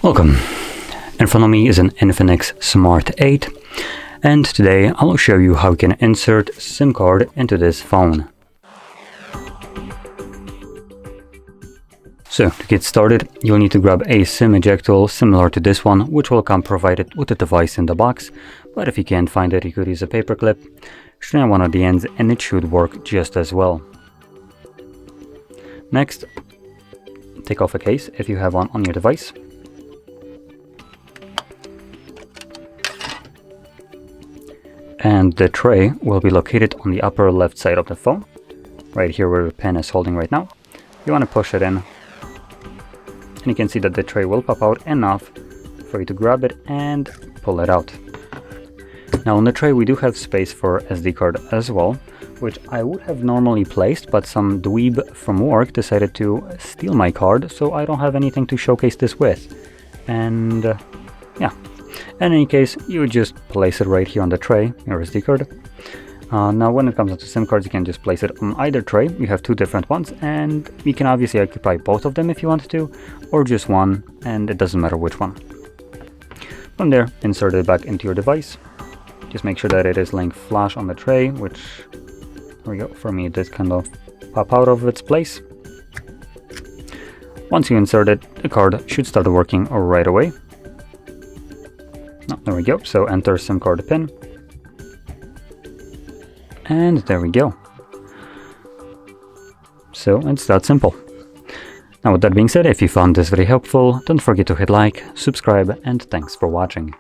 Welcome. In front of me is an Infinix Smart 8, and today I'll show you how you can insert SIM card into this phone. So to get started, you'll need to grab a SIM eject tool similar to this one, which will come provided with the device in the box, but if you can't find it, you could use a paper clip. Straighten one of the ends and it should work just as well. Next, take off a case if you have one on your device. And the tray will be located on the upper left side of the phone, right here where the pen is holding right now. You want to push it in, and you can see that the tray will pop out enough for you to grab it and pull it out. Now on the tray we do have space for SD card as well, which I would have normally placed, but some dweeb from work decided to steal my card, so I don't have anything to showcase this with. And yeah. In any case, you would just place it right here on the tray, your SD card. Now when it comes to SIM cards, you can just place it on either tray. You have two different ones, and you can obviously occupy both of them if you want to, or just one, and it doesn't matter which one. From there, insert it back into your device. Just make sure that it is laying flush on the tray, which, there we go, for me it did kind of pop out of its place. Once you insert it, the card should start working right away. Oh, there we go, so enter SIM card pin. And there we go. So it's that simple. Now with that being said, if you found this very helpful, don't forget to hit like, subscribe, and thanks for watching.